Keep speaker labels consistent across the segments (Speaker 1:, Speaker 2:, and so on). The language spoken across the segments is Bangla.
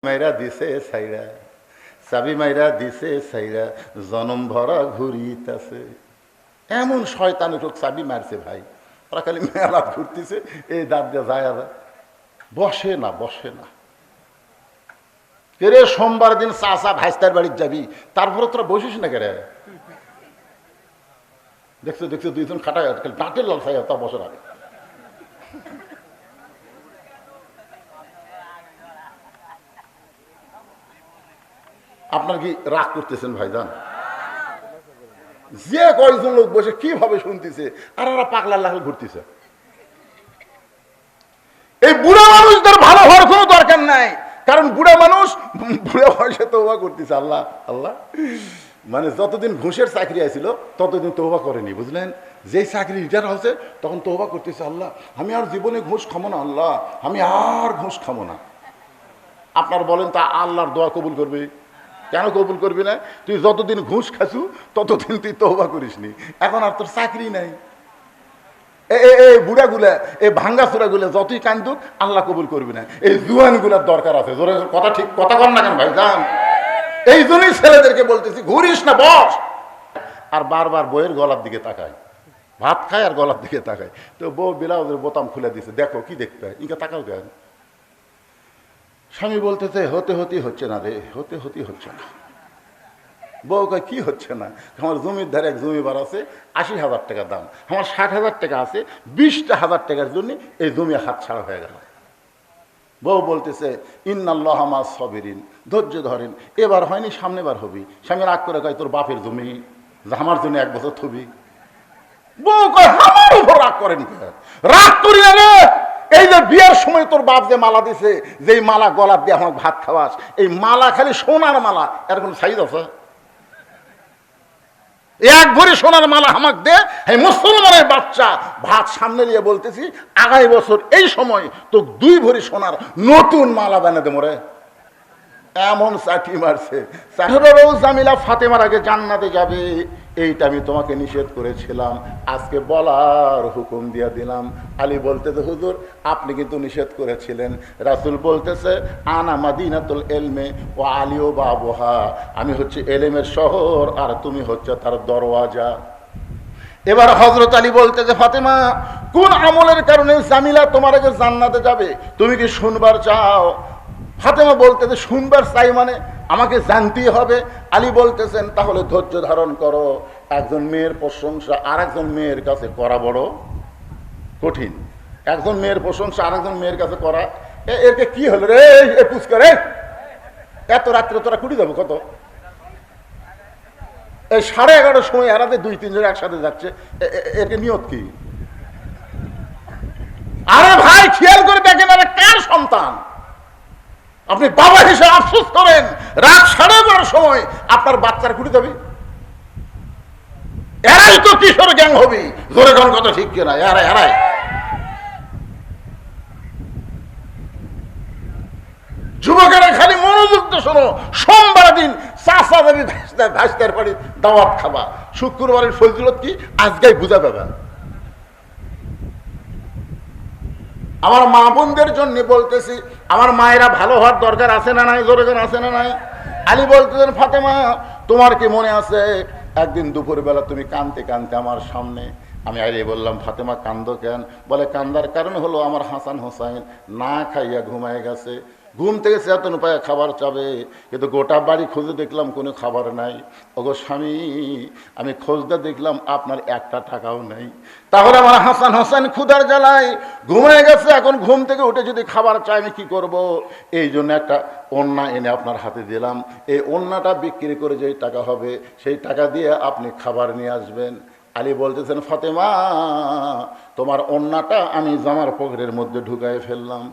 Speaker 1: মাইরা দিছে সাইরা, চাবি মাইরা দিছে সাইরা, জনম ভরা ঘুরিতাছে। এমন শয়তান লোক চাবি মারছে ভাই, ওরা খালি মেলা ঘুরতেছে, এই দাঁত দিয়ে যায় আর বসে না বসে না। রে সোমবার দিন চাচা ভাইস্তার বাড়ির যাবি, তারপরে তোরা বসিস না কেরে? দেখছো দেখছো দুইজন খাটায় দাঁতের লাল খাই তা বসে না। আপনার কি রাগ করতেছেন ভাইজান? যে কয়েকজন লোক বসে কিভাবে শুনতেছে আর ওরা পাগলার লাগাল ঘুরতেছে। এই বুড়া মানুষদের ভালো হওয়ার কোনো দরকার নাই, কারণ বুড়া মানুষ বুড়া বয়সে তওবা করতেছে। আল্লাহ আল্লাহ, মানে যতদিন ঘুষের চাকরি আছিল ততদিন তওবা করেনি, বুঝলেন? যেই চাকরি রিটায়ার হয়েছে তখন তওবা করতেছে, আল্লাহ আমি আর জীবনে ঘুষ খাবো না, আল্লাহ আমি আর ঘুষ খাবো না। আপনার বলেন তা আল্লাহর দোয়া কবুল করবে? কেন কবুল করবি না? তুই যতদিন ঘুষ খাসু ততদিন তুই তওবা করিসনি, এখন আর তোর চাকরি নাই। এই বুড়াগুলা, এই ভাঙ্গা চূড়াগুলা যতই কান্দুক আল্লাহ কবুল করবি না। এই জুয়ানগুলার দরকার আছে। জোরে কথা ঠিক কথা কর না কেন ভাই যান? এই জন্যই ছেলেদেরকে বলতেছি ঘুরিস না, বস। আর বারবার বইয়ের গলার দিকে তাকায়, ভাত খায় আর গলার দিকে তাকায়। তো বউ ব্লাউজের বোতাম খুলে দিছে, দেখো কি দেখতে হয়, ইনকা তাকাও কেন? স্বামী বলতেছে হতে হচ্ছে না রে, হতে হচ্ছে না। বউ কয় কি হচ্ছে না? আমার জমির ধারে এক জমিবার আছে, ৮০,০০০ টাকা দাম, আমার ৬০,০০০ টাকা আছে, ২০,০০০ টাকার জন্য এই জমি হাত ছাড়া হয়ে গেল। বউ বলতেছে ইন্নাল্লাহ মা সাবিরিন, ধৈর্য ধরেন, এবার হয়নি সামনে বার হবি। স্বামী রাগ করে কয় তোর বাপের জমি, আমার জন্য ১ বছর থবি। বউ কয় আমার উপর রাগ করেন? রাগ করি না রে, এই যে বিয়ের সময় তোর বাপ যে মালা দিছে, যেই মালা গলার দিয়ে আমার ভাত খাওয়াস, এই মালা খালি সোনার মালা, এর কোন সাইজ আছে? ১ ভরি সোনার মালা আমাক দে, এই মুসলমানের বাচ্চা ভাত সামনে নিয়ে বলতেছি আগামী বছর এই সময় তো ২ ভরি সোনার নতুন মালা বানিয়ে দেবো রে। এমন চাটি মারছে। জামিলা ফাতেমার আগে জান্নাতে যাবে, এইটা আমি তোমাকে নিষেধ করেছিলাম, আজকে বলার হুকুম দিয়ে দিলাম। আলী বলতেছে হুজুর আপনি কিন্তু নিষেধ করেছিলেন। রাসূল বলতেছে আনা মাদিনাতুল ইলমে ও আলী ও বাবুহা, আমি হচ্ছে এলেমের শহর আর তুমি হচ্ছে তার দরওয়াজা। এবার হযরত আলী বলতেছে ফাতেমা কোন আমলের কারণে জামিলা তোমার আগে জান্নাতে যাবে, তুমি কি শুনবার চাও? ফাতেমা বলতেছে শুনবার চাই মানে আমাকে জানতেই হবে। আলী বলতেছেন তাহলে ধৈর্য ধারণ করো, একজন মেয়ের প্রশংসা আর একজন মেয়ের কাছে করা বড় কঠিন। একজন মেয়ের প্রশংসা আর একজন মেয়ের কাছে করা, এরকে কি হলো রে পুষ্কর? এত রাত্রে তোরা কুড়ি যাবো কত? এই 11:30 সময় এরাতে 2-3 জন একসাথে যাচ্ছে, এরকে নিয়ত কি? আরে ভাই খেয়াল করে দেখেন আরে কার সন্তান? আপনি বাবা হিসেবে আফসোস করেন, রাত 11:30 সময় আপনার বাচ্চার কুড়ি যাবে। এরাই তো কিশোর গ্যাং হবে, জোরে কোন কথা ঠিক কিনা? এরাই যুবকেরা খালি মনোযোগ তো শোনো, সোমবার দিন চাচা যাবি ভাইস্তার বাড়ি দাওয়াত খাবা, শুক্রবারের ফজিলত কি আজকেই বুঝা পাবে। আমার মা বোনদের জন্য বলতেছি, আমার মায়েরা ভালো হওয়ার দরকার আছে না নাই? জোরে আছে না নাই? আলী বলতেছেন ফাতেমা তোমার কি মনে আছে একদিন দুপুরবেলা তুমি কাঁদতে কাঁদতে আমার সামনে, আমি আইলে বললাম ফাতেমা কান্দো কেন? বলে কান্দার কারণ হলো আমার হাসান হোসাইন না খাইয়া ঘুমায় গেছে, ঘুম থেকে চেতন পায়ে খাবার চাবে, কিন্তু গোটা বাড়ি খুঁজে দেখলাম কোনো খাবার নাই। ওগো স্বামী আমি খোঁজতে দেখলাম আপনার একটা টাকাও নেই, তাহলে আমার হাসান হোসেন ক্ষুধার জ্বালায় ঘুমিয়ে গেছে, এখন ঘুম থেকে উঠে যদি খাবার চাই আমি কি করব? এই জন্য একটা ওন্না এনে আপনার হাতে দিলাম, এই ওন্নাটা বিক্রি করে যেই টাকা হবে সেই টাকা দিয়ে আপনি খাবার নিয়ে আসবেন। আলী বলতেছেন ফাতেমা তোমার ওন্নাটা আমি জামার পকেটের মধ্যে ঢুকাই ফেললাম,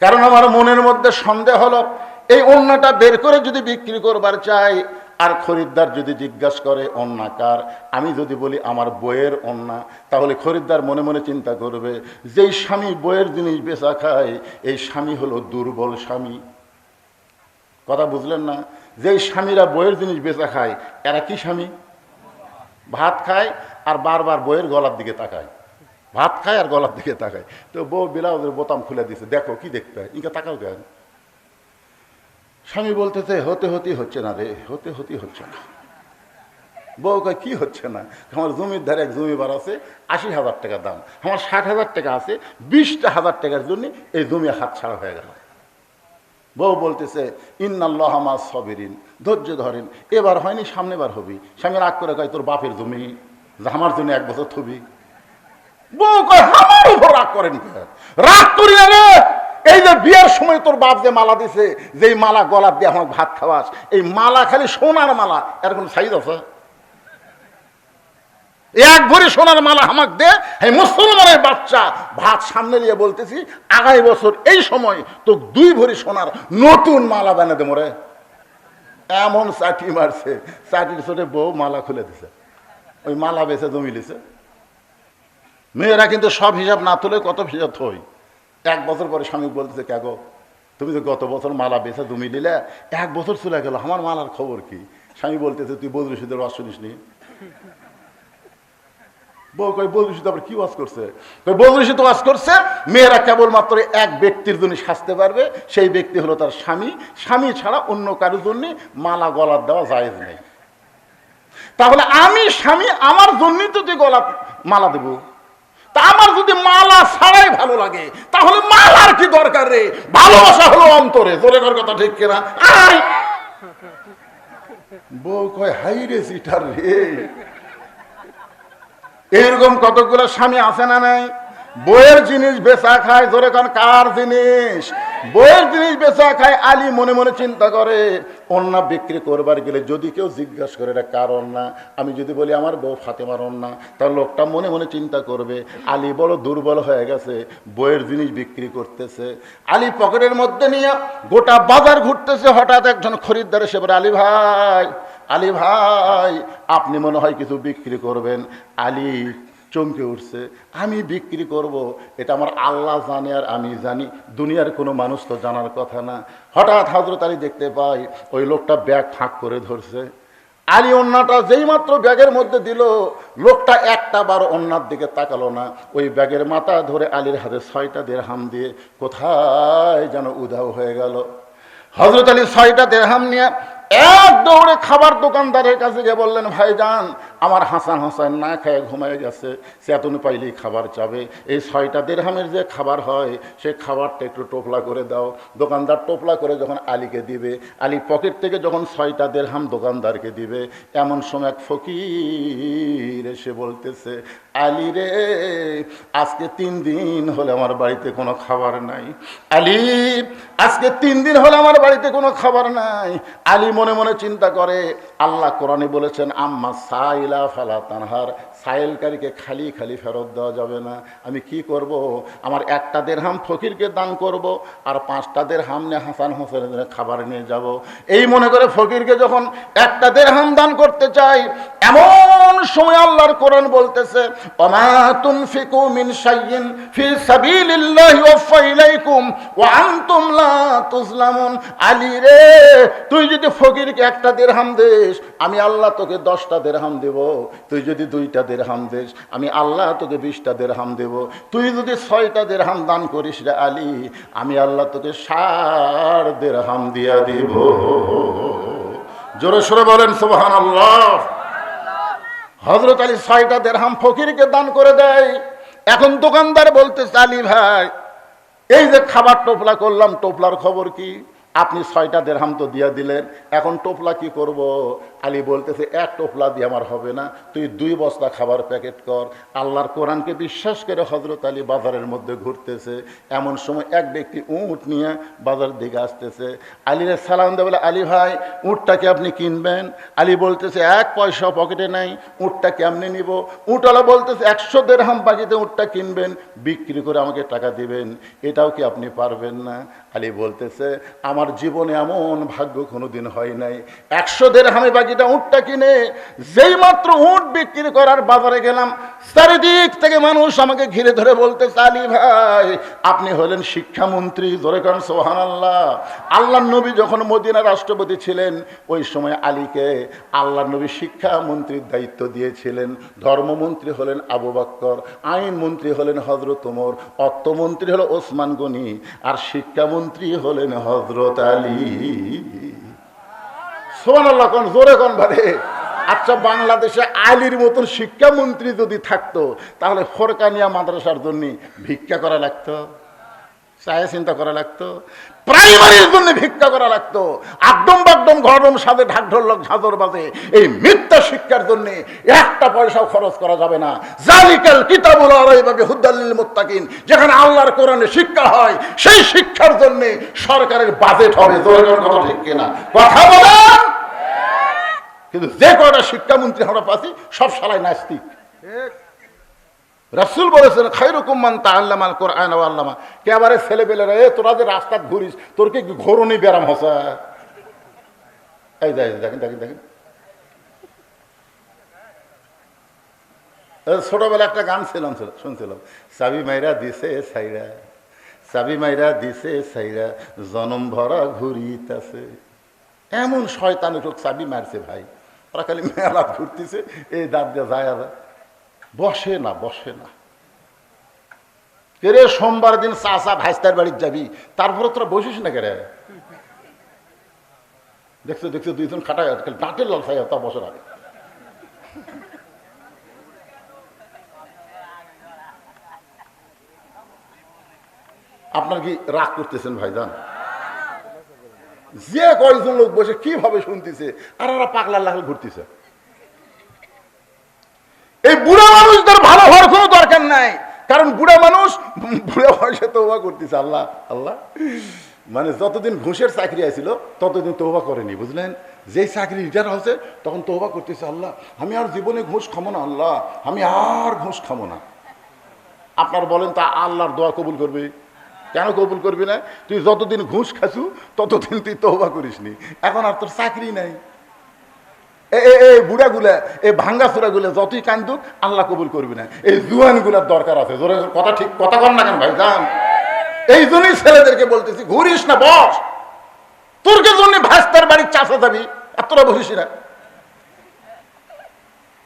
Speaker 1: কারণ আমার মনের মধ্যে সন্দেহ হলো এই ওন্নাটা বের করে যদি বিক্রি করবার চাই আর খরিদ্দার যদি জিজ্ঞাসা করে ওন্না কার, আমি যদি বলি আমার বইয়ের ওন্না, তাহলে খরিদ্দার মনে মনে চিন্তা করবে যেই স্বামী বইয়ের জিনিস বেচা খায় এই স্বামী হলো দুর্বল স্বামী। কথা বুঝলেন না? যেই স্বামীরা বইয়ের জিনিস বেচা খায় এরা কি স্বামী? ভাত খায় আর বারবার বইয়ের গলার দিকে তাকায়, ভাত খায় আর গলার দিকে তাকায়। তো বউ ব্লাউজের বোতাম খুলে দিছে, দেখো কি দেখতে হয়, ইনকা তাকাও কেন? স্বামী বলতেছে হতে হতেই হচ্ছে না রে, হতে হতেই হচ্ছে না। বউ কয় কি হচ্ছে না? আমার জমির ধারে এক জমিবার আছে ৮০,০০০ টাকা দাম, আমার ৬০,০০০ টাকা আছে, ২০,০০০ টাকার জন্য এই জমি হাত ছাড়া হয়ে গেল। বউ বলতেছে ইন্নাল্লাহ মা সাবিরিন, ধৈর্য ধরেন, এবার হয়নি সামনেবার হবি। স্বামী রাগ করে কয় তোর বাপের জমি, আমার জন্য ১ বছর থবি। বউ কয় আমার উপর রাগ করেন? রাগ করি না রে, এই যে বিয়ের সময় তোর বাপ যে মালা দিছে, যেই মালা গলার দিয়ে আমার ভাত খাওয়াস, এই মালা খালি সোনার মালা, এর কোন সাইজ আছে? 1 ভরি সোনার মালা আমাকে দে। এই মুসলমানের বাচ্চা ভাত সামনে নিয়ে বলতেছি আগামী বছর এই সময় তো 2 ভরি সোনার নতুন মালা বানিয়ে দেবো রে। এমন চাটি মারছে, চাটির ছোটে বউ মালা খুলে দিছে, ওই মালা বেছে জমি লিছে। মেয়েরা কিন্তু সব হিসাব না তুলে কত হিসাব থই। 1 বছর পরে স্বামী বলতেছে কে গো, তুমি যে গত বছর মালা বেছে জমি নিলে, 1 বছর চলে গেল, আমার মালার খবর কি? স্বামী বলতেছে তুই বদরুল রশিদের ওয়াজ শুনিস নি? বউ কই বদরুল রশিদ আবার কি ওয়াজ করছে? বদরুল রশিদ ওয়াজ করছে মেয়েরা কেবলমাত্র এক ব্যক্তির জন্য সাজতে পারবে, সেই ব্যক্তি হলো তার স্বামী। স্বামী ছাড়া অন্য কারোর জন্য মালা গলার দেওয়া জায়েজ নেই। তাহলে আমি স্বামী, আমার জন্যই তো যে গলা মালা দেব, তা আমার যদি মালা ছাড়াই ভালো লাগে তাহলে মালার কি দরকার রে? ভালোবাসা হলো অন্তরে, জোরে কর কথা ঠিক কিনা? বউ কয় হাই রে সিটার রে। এরকম কতগুলো স্বামী আছে না নাই? বইয়ের জিনিস বেচা খায়, জোরে কারণ কার জিনিস? বইয়ের জিনিস বেচা খায়। আলী মনে মনে চিন্তা করে অন্না বিক্রি করবার গেলে যদি কেউ জিজ্ঞাসা করে এটা কার অন্না, আমি যদি বলি আমার বউ ফাতেমার অন্না, তাহলে লোকটা মনে মনে চিন্তা করবে আলী বড় দুর্বল হয়ে গেছে, বইয়ের জিনিস বিক্রি করতেছে। আলী পকেটের মধ্যে নিয়ে গোটা বাজার ঘুরতেছে। হঠাৎ একজন খরিদ্দার এসে বলে আলী ভাই, আলী ভাই আপনি মনে হয় কিছু বিক্রি করবেন। আলী চমকে উঠছে, আমি বিক্রি করব এটা আমার আল্লাহ জানে আর আমি জানি, দুনিয়ার কোনো মানুষ তো জানার কথা না। হঠাৎ হযরত আলী দেখতে পাই ওই লোকটা ব্যাগ ফাঁক করে ধরছে। আলী অন্যটা যেই মাত্র ব্যাগের মধ্যে দিল, লোকটা একটা বার অন্যার দিকে তাকালো না, ওই ব্যাগের মাথা ধরে আলীর হাতে 6টা দিরহাম দিয়ে কোথায় যেন উধাও হয়ে গেল। হযরত আলী 6টা দিরহাম নিয়ে এক দৌড়ে খাবার দোকানদারের কাছে গিয়ে বললেন ভাইজান আমার হাসান হোসেন না খেয়ে ঘুমায় গেছে, চেতন পাইলেই খাবার চাবে, এই 6টা দিরহামের যে খাবার হয় সে খাবারটা একটু টোপলা করে দাও। দোকানদার টোপলা করে যখন আলীকে দিবে, আলী পকেট থেকে যখন 6টা দিরহাম দোকানদারকে দিবে, এমন সময় এক ফকির এসে বলতেছে আলী রে আজকে 3 দিন হলে আমার বাড়িতে কোনো খাবার নাই। আলী আজকে 3 দিন হলে আমার বাড়িতে কোনো খাবার নাই। আলী মনে মনে চিন্তা করে আল্লাহ কোরআনে বলেছেন আম্মা সাইলা ফালা তানহার, সাইলকারীকে খালি খালি ফেরত দেওয়া যাবে না। আমি কি করব? আমার 1টা দিরহাম ফকিরকে দান করব আর 5টা দিরহাম নিয়ে হাসান হোসেনের খাবার নিয়ে যাব। এই মনে করে ফকিরকে যখন 1টা দিরহাম দান করতে চাই, এমন সময় আল্লাহর কোরআন বলতেছে ওমা তুনফিকু মিন শাইইন ফি সাবিলিল্লাহি ওয়াফা ইলাইকুম ওয়া আনতুম লা তুজলামুন। আলী রে তুই যদি ফকিরকে 1টা দিরহাম দিস, আমি আল্লাহ তোকে 10টা দিরহাম দেব। তুই যদি 2টা দিরহাম দিস, আমি আল্লাহ তোকে 20টা দিরহাম দেব। তুই যদি 6টা দিরহাম দান করিস রে আলী, আমি আল্লাহ তোকে 60 দিরহাম দিয়া দিব। জোরে সোরে বলেন সুবহানাল্লাহ। হযরত আলী 6টা দিরহাম ফকিরকে দান করে দেয়। এখন দোকানদার বলতেছে আলী ভাই এই যে খাবার টোপলা করলাম, টোপলার খবর কি? আপনি 6টা দিরহাম তো দিয়া দিলেন, এখন টোপলা কি করব? আলী বলতেছে 1 টোপলা দিয়ে আমার হবে না, তুই 2 বস্তা খাবার প্যাকেট কর। আল্লাহর কোরআনকে বিশ্বাস করে হযরত আলী বাজারের মধ্যে ঘুরতেছে। এমন সময় এক ব্যক্তি উট নিয়ে বাজার দিকে আসতেছে। আলীর সালাম দেয় বলে আলী ভাই উটটাকে আপনি কিনবেন? আলী বলতেছে 1 পয়সা পকেটে নাই, উটটা কেমনে নিব? উটওয়ালা বলতেছে 100 দিরহাম বাকিতে উটটা কিনবেন, বিক্রি করে আমাকে টাকা দিবেন, এটাও কি আপনি পারবেন না? আলী বলতেছে আমার জীবনে এমন ভাগ্য কোনোদিন হয় নাই, 100 দিরহামে বাকিটা উটটা কিনে যেই মাত্র উট বিক্রি করার বাজারে গেলাম, চারিদিক থেকে মানুষ আমাকে ঘিরে ধরে বলতেছে আলী ভাই আপনি হলেন শিক্ষামন্ত্রী। জোরে কারণ সুবহানাল্লাহ। আল্লাহর নবী যখন মদিনার রাষ্ট্রপতি ছিলেন, ওই সময় আলীকে আল্লাহর নবী শিক্ষামন্ত্রীর দায়িত্ব দিয়েছিলেন। ধর্মমন্ত্রী হলেন আবু বকর, আইন মন্ত্রী হলেন হযরত ওমর, অর্থমন্ত্রী হলো ওসমান গনি, আর শিক্ষামন্ত্রী হলেন হযরত আলী। সুবহানাল্লাহ কোন, জোরে কোন ভারে। আচ্ছা, বাংলাদেশে আলীর মতন শিক্ষামন্ত্রী যদি থাকতো তাহলে ফরকানিয়া মাদ্রাসার জন্য ভিক্ষা করা লাগতো, চায়ে চিন্তা করা লাগতো, প্রাইমারির জন্য ভিক্ষা করা লাগতো, একদম বাকদম ঘরম সাথে ঢাক ঢোলক ঝাঁঝর বাজে এই মিথ্যা শিক্ষার জন্য একটা পয়সাও খরচ করা যাবে না। জালিকাল কিতাবুল লা রাইবা ফীহি হুদাল লিল মুত্তাকিন, যেখানে আল্লাহর কোরআনে শিক্ষা হয় সেই শিক্ষার জন্য সরকারের বাজেট হবে। কথা ঠিক কিনা? কথা বলেন। কিন্তু যে কয়টা শিক্ষামন্ত্রী আমরা পাচ্ছি সব শালাই নাস্তিক। রাসূল বলেছেন খায়রুকুম মান তাআল্লামাল কুরআন ওয়া আল্লামা। কেবারে ছেলেপেলেরা, তোরা যে রাস্তায় ঘুরিস, তোর কি ঘোরনি ব্যারাম হসা? এই দেখেন দেখেন দেখেন, ছোটবেলা একটা গান শুনছিলাম, চাবি মাইরা দিছে সাইরা, চাবি মাইরা দিছে সাইরা, জনম ভরা ঘুরিতাছে। এমন শয়তান উঠুক চাবি মারছে ভাই, ওরা খালি মেলা ঘুরতেছে, এই দাঁত দিয়ে যায়, বসে না বসে না। কেরে সোমবার দিন চাচা ভাইস্তার বাড়ির যাবি, তারপরে তোরা বসিস না কেরে? দেখছো দেখছো দুইজন খাটায় দাঁতের লাল খাই, তা বসে না। আপনার কি রাগ করতেছেন ভাইজান? যে কয়েকজন লোক বসে কিভাবে শুনতেছে, আর ওরা পাগলার লাগাল ঘুরতেছে। এই বুড়া মানুষদের ভালো হওয়ার কোনো দরকার নাই, কারণ বুড়া মানুষ বুড়া বয়সে তওবা করতেছে। আল্লাহ আল্লাহ, মানে যতদিন ঘুষের চাকরি আছিল ততদিন তওবা করেনি, বুঝলেন? যেই চাকরি রিটায়ার হয়েছে তখন তওবা করতেছে, আল্লাহ আমি আর জীবনে ঘুষ খাবো না, আল্লাহ আমি আর ঘুষ খাবো না। আপনার বলেন তা আল্লাহর দোয়া কবুল করবে? কেন কবুল করবি না? তুই যতদিন ঘুষ খাসু ততদিন তুই তওবা করিসনি, এখন আর তোর চাকরি নাই। এই বুড়াগুলা, এই ভাঙ্গা চূড়াগুলা যতই কান্দুক আল্লাহ কবুল করবি না। এই জুয়ানগুলার দরকার আছে। জোরে কথা ঠিক কথা কর না কেন ভাই যান? এই জন্যই ছেলেদেরকে বলতেছি ঘুরিস না, বস। তোরকে জন্য ভাস্তার বাড়ির চাষা যাবি, আর তোরা বসিস না।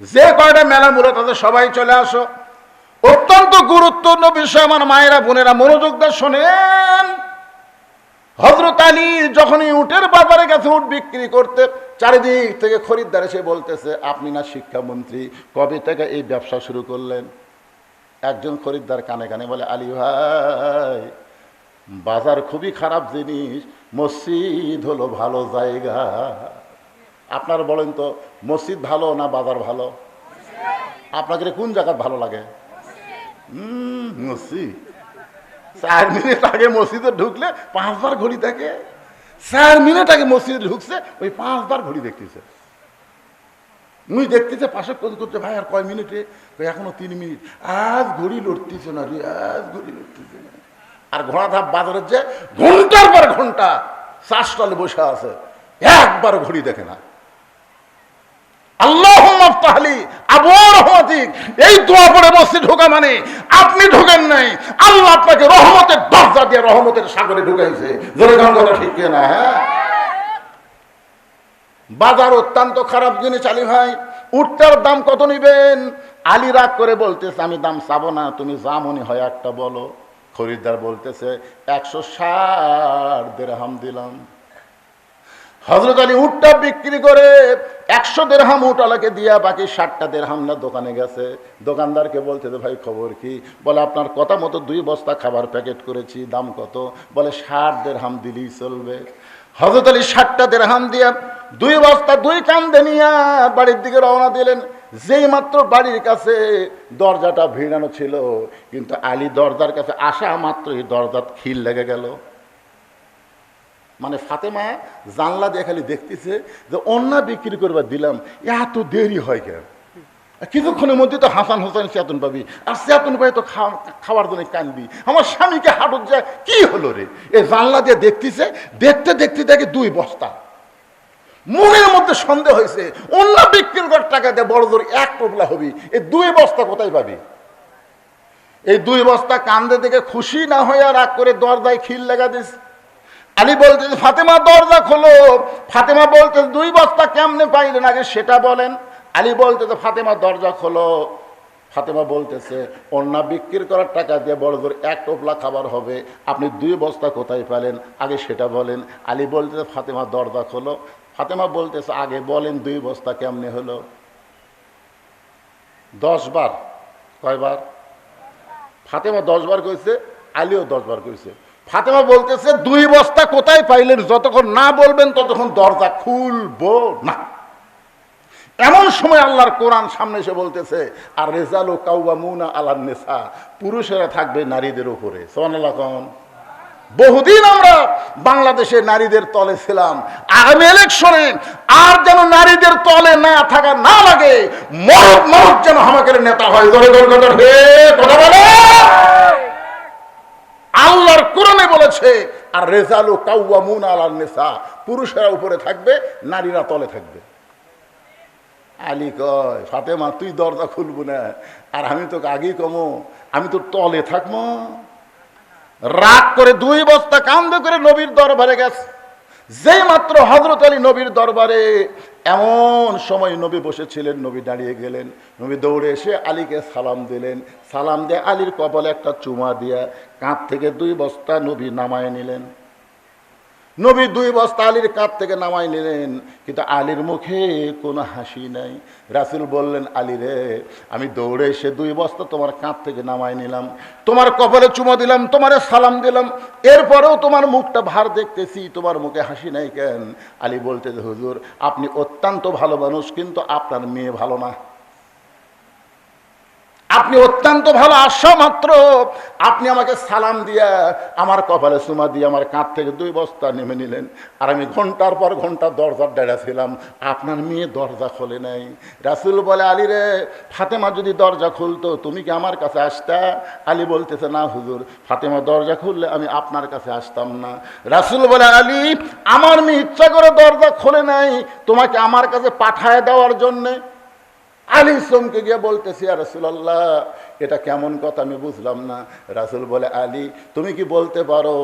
Speaker 1: যে কয়টা মেলা মূলত আছে সবাই চলে আসো। অত্যন্ত গুরুত্বপূর্ণ বিষয় আমার মায়েরা বোনেরা মনোযোগ দিয়ে শোনেন। হযরত আলী যখনই উটের বাজারে গেছে উট বিক্রি করতে, চারিদিক থেকে খরিদ্দার এসে বলতেছে আপনি না শিক্ষামন্ত্রী, কবে থেকে এই ব্যবসা শুরু করলেন? একজন খরিদ্দার কানে কানে বলে আলী ভাই, বাজার খুবই খারাপ জিনিস, মসজিদ হলো ভালো জায়গা। আপনার বলেন তো মসজিদ ভালো না বাজার ভালো? আপনাকে কোন জায়গা ভালো লাগে? মসজিদ। 4 মিনিট আগে মসজিদে ঢুকলে 5 বার ঘড়ি থাকে। 4 মিনিট আগে মসজিদে ঢুকছে, ওই 5 বার ঘড়ি দেখতেছে। মুই দেখতেছে পাশে করতে, ভাই আর কয় মিনিটে? এখনো 3 মিনিট। আজ ঘড়ি লড়তেছে না রে, আজ ঘড়ি লড়তেছে না। আর ঘোড়া ধাপ বাজারের যে ঘন্টার পর ঘন্টা চা স্টলে বসে আছে, একবার ঘড়ি দেখে না। আল্লাহুম্মা আফতাহলি আবওয়াব রাহমাতিক, এই দোয়া পড়ে মসজিদ ঢোকা মানে আপনি ঢোকেন নাই, আল্লাহ আপনাকে রহমতের দরজা দিয়ে রহমতের সাগরে ঢুকাইছে। জোরে গান কথা ঠিক না? হ্যাঁ, বাজার অত্যন্ত খারাপ জিনিস। আলী ভাই উটটার দাম কত নিবেন? আলী রাগ করে বলতেছে আমি দাম চাবো না, তুমি যা মনে হয় একটা বলো। খরিদ্দার বলতেছে 160 দিরহাম দিলাম। হযরত আলী উটটা বিক্রি করে 100 দিরহাম উটওয়ালাকে দিয়া বাকি 60টা দিরহাম না দোকানে গেছে। দোকানদারকে বলতেছে ভাই খবর কি? বলে আপনার কথা মতো 2 বস্তা খাবার প্যাকেট করেছি, দাম কত? বলে 60 দিরহাম দিলেই চলবে। হযরত আলী 60টা দিরহাম দিয়া 2 বস্তা 2 কান্দে নিয়ে বাড়ির দিকে রওনা দিলেন। যেই মাত্র বাড়ির কাছে দরজাটা ভিড়ানো ছিল, কিন্তু আলী দরজার কাছে আসা মাত্রই দরজাত খিল লেগে গেল। মানে ফাতেমা জানলা দিয়ে খালি দেখতেছে যে অন্যা বিক্রি করবার দিলাম, এত দেরি হয় কেন? কিছুক্ষণের মধ্যে তো হাসান হোসেন চেতন পাবি, আর চেতন পাই তো খাওয়ার জন্য কানবি। আমার স্বামীকে হাটত যায়, কি হলো রে? এ জানলা দিয়ে দেখতেছে, দেখতে দেখতে দেখে 2 বস্তা। মনের মধ্যে সন্দেহ হয়েছে, অন্য বিক্রি করার টাকা দিয়ে বড় জোর 1 টোপলা হবি, এই 2 বস্তা কোথায় পাবি? এই 2 বস্তা কান্দে দেখে খুশি না হয়ে রাগ করে দরজায় খিল লাগা দিস। আলী বলতেছে ফাতেমা দরজা খোলো। ফাতেমা বলতেছে 2 বস্তা কেমনে পাইলেন আগে সেটা বলেন। আলী বলতেছে ফাতেমা দরজা খোলো। ফাতেমা বলতেছে অন্যা বিক্রি করার টাকা দিয়ে বড় জোর 1 টোপলা খাবার হবে, আপনি 2 বস্তা কোথায় পেলেন আগে সেটা বলেন। আলী বলতেছে ফাতেমা দরজা খোলো। ফাতেমা বলতেছে, আগে বলেন 2 বস্তা কেমনে হলো? 10 বার। কয়বার? ফাতেমা 10 বার কইছে, আলীও 10 বার কইছে। ফাতেমা বলতেছে, 2 বস্তা কোথায় পাইলেন? যতক্ষণ না বলবেন ততক্ষণ দরজা খুলবো না। এমন সময় আল্লাহর কোরআন সামনে এসে বলতেছে, আর রেজালু কাওয়ামুনা আলান নিসা, পুরুষেরা থাকবে নারীদের উপরে। সুবহানাল্লাহ। কোন বহুদিন আমরা বাংলাদেশে নারীদের তলে ছিলাম, আগামী ইলেকশনে আর যেন নারীদের তলে না থাকা না লাগে, মরদ মরদ যেন আমাদের নেতা হয়। ধরে ধরে ধরে হে কথা বলে। আল্লাহর কোরআনে বলেছে, আর রেজালু কাওয়ামুনা আলান নিসা, পুরুষেরা উপরে থাকবে, নারীরা তলে থাকবে। আলী কয়, ফাতেমা তুই দরজা খুলবো না, আর আমি তোকে আগেই কমো, আমি তোর তলে থাকবো। রাগ করে 2 বস্তা কান্দে করে নবীর দরবারে গেছে। যেই মাত্র হযরত আলী নবীর দরবারে, এমন সময় নবী বসেছিলেন, নবী দাঁড়িয়ে গেলেন। নবী দৌড়ে এসে আলীকে সালাম দিলেন। সালাম দিয়ে আলীর কপালে একটা চুমা দিয়া কাঁধ থেকে 2 বস্তা নবী নামায় নিলেন। নবী 2 বস্তা আলীর কাঁধ থেকে নামাই নিলেন, কিন্তু আলীর মুখে কোনো হাসি নাই। রাসূল বললেন, আলী রে, আমি দৌড়ে এসে 2 বস্তা তোমার কাঁধ থেকে নামাই নিলাম, তোমার কপালে চুমা দিলাম, তোমারে সালাম দিলাম, এরপরেও তোমার মুখটা ভার দেখতেছি, তোমার মুখে হাসি নাই কেন? আলী বলতে, হুজুর আপনি অত্যন্ত ভালো মানুষ, কিন্তু আপনার মেয়ে ভালো না। আপনি অত্যন্ত ভালো, আসা মাত্র আপনি আমাকে সালাম দিয়া আমার কপালে চুমা দিয়ে আমার কাঁধ থেকে 2 বস্তা নেমে নিলেন, আর আমি ঘন্টার পর ঘন্টা দরজার ডেড়া ছিলাম, আপনার মেয়ে দরজা খোলে নাই। রাসূল বলে, আলী রে, ফাতেমা যদি দরজা খুলতো তুমি কি আমার কাছে আসতা? আলী বলতেছে, না হুজুর, ফাতেমা দরজা খুললে আমি আপনার কাছে আসতাম না। রাসূল বলে, আলী, আমার মেয়ে ইচ্ছা করে দরজা খোলে নাই তোমাকে আমার কাছে পাঠায় দেওয়ার জন্যে। আলী চমকে গিয়ে বলতেছি, ইয়া রাসূলুল্লাহ, এটা কেমন কথা আমি বুঝলাম না। রাসূল বলে, আলী, তুমি কি বলতে পারো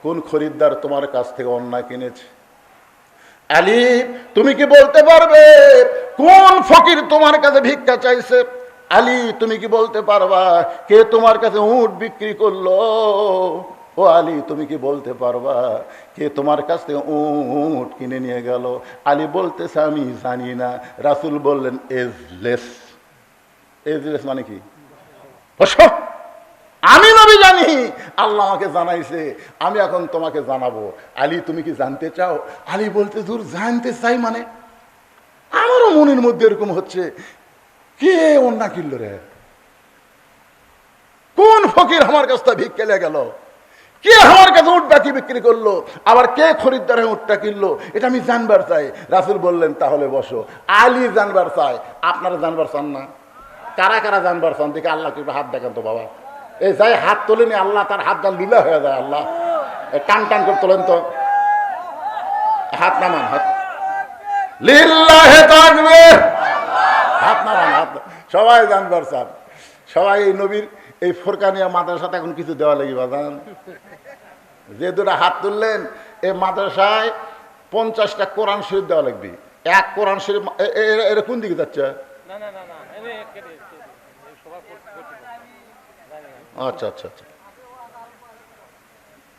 Speaker 1: কোন খরিদ্দার তোমার কাছ থেকে অন্যায় কিনেছে? আলী, তুমি কি বলতে পারবে কোন ফকির তোমার কাছে ভিক্ষা চাইছে? আলী, তুমি কি বলতে পারবা কে তোমার কাছে উট বিক্রি করলো? ও আলী, তুমি কি বলতে পারবা কে তোমার কাছ থেকে উট কিনে নিয়ে গেল? আলী বলতেছে, আমি জানি না। রাসূল বললেন, এজলেস। এজলেস মানে কি? আমি নবী জানি, আল্লাহ আমাকে জানাইছে, আমি এখন তোমাকে জানাবো। আলী, তুমি কি জানতে চাও? আলী বলতে, দূর, জানতে চাই মানে? আমারও মনের মধ্যে এরকম হচ্ছে, কে অন্যা কিনলো রে? কোন ফকির আমার কাছটা ভিক্ষা লে গেল? কে আমার কাছে উট বাকি বিক্রি করলো? আবার কে খরিদ্দার উটটা কিনলো? এটা আমি জানবার চাই। রাসূল বললেন, তাহলে বসো। আলী জানবার চাই, আপনারা জানবার চান না? কারা কারা জানবার চান? দেখে আল্লাহকে হাত দেখান তো বাবা। এই যাই হাত তোলেনি, আল্লাহ তার হাত দান লুলা হয়ে যায়। আল্লাহ টান টান করে তোলেন তো, হাত নামান, হাত লিল্লাহে তাকবীর, হাত নামান, হাত। সবাই জানবার চান, সবাই এই নবীর এই ফোরকানিয়া মাদ্রাসাতে এখন কিছু দেওয়া লাগবে বাজান। যে 2টা হাত তুললেন, এই মাদ্রাসায় 50টা কোরআন শরীফ দেওয়া লাগবে। এক কোরআন শরীফ এর কোন দিকে যাচ্ছে? আচ্ছা আচ্ছা আচ্ছা,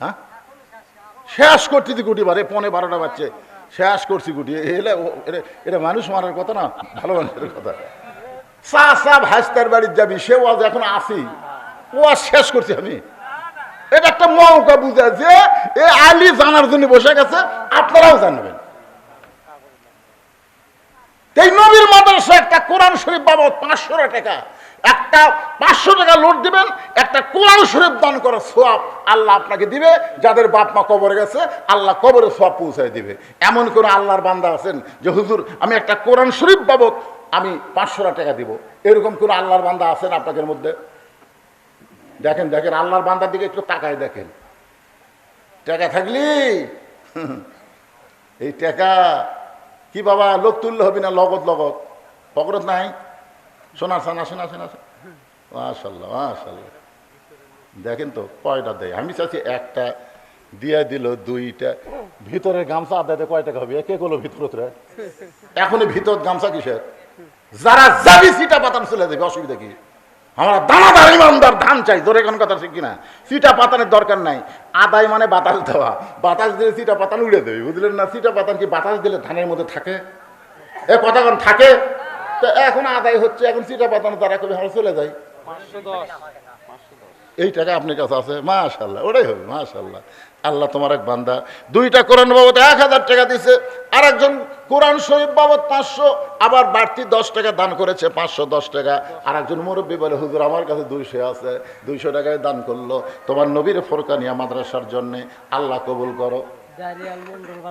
Speaker 1: হ্যাঁ, শেষ করছি গুটি বারে 11:30 বাজছে, শেষ করছি গুটি। এটা মানুষ মারার কথা না, ভালো মানুষের কথা। সাহেব হাসতার বাড়ির যাবি, সে ওয়াজ এখন আসি, ওয়াজ শেষ করছি আমি। এটা একটা মৌকা বুঝা যে এ আলী জানার জন্য বসে গেছে, আপনারাও জানবেন। এই নবীর মাদ্রাসা একটা কোরআন শরীফ বাবদ 500 টাকা, একটা 500 টাকা লোড দিবেন, একটা কোরআন শরীফ দান করার সওয়াব আল্লাহ আপনাকে দিবে। যাদের বাপ মা কবরে গেছে, আল্লাহ কবরে সওয়াব পৌঁছায় দিবে। এমন কোন আল্লাহর বান্দা আছেন যে হুজুর আমি একটা কোরআন শরীফ বাবদ আমি 500 টাকা দিব? এরকম কোন আল্লাহর বান্দা আছেন আপনাদের মধ্যে? দেখেন দেখেন, আল্লাহর বান্দার দিকে একটু তাকায় দেখেন। টাকা থাকলি এই টাকা কি বাবা লোক তুললে হবি না, লগত লগত পকরত নাই। শোনা শোনা শোনা শোনা, মাশাআল্লাহ মাশাআল্লাহ। দেখেন তো কয়টা দেয়? আমি চাচ্ছি একটা দিয়ে দিল, 2টা। ভিতরের গামছা আদায় কয় টাকা হবে? কে করলো ভিতরে? এখনই ভিতর গামছা কিসের? যারা যাবি সিটা পাতাম চলে যাবে, অসুবিধা কি? আমরা দানাদার ইমানদার ধান চাই, জোরে কোন কথা ঠিক কিনা? চিটা পাতানের দরকার নাই। আদায় মানে বাতাস দেওয়া, বাতাস দিলে চিটা পাতান উড়ে দেবে, বুঝলেন না? চিটা পাতান কি বাতাস দিলে ধানের মধ্যে থাকে? এ কথা কোন থাকে? তো এখন আদায় হচ্ছে, এখন চিটা পাতান তারা কবে আমরা চলে যাই। এই টাকা আপনার কাছে আছে, মাশাআল্লাহ, ওটাই হবে, মাশাআল্লাহ। আল্লাহ তোমার এক বান্দা 2টা কোরআন বাবদ 1000 টাকা দিছে, আর একজন কোরআন শরীফ বাবদ 500, আবার বাড়তি 10 টাকা দান করেছে, 510 টাকা। আর একজন মুরব্বী বলে, হুজুর আমার কাছে 200 আছে, 200 টাকায় দান করলো তোমার নবীর ফোরকানিয়া মাদ্রাসার জন্য, আল্লাহ কবুল করো।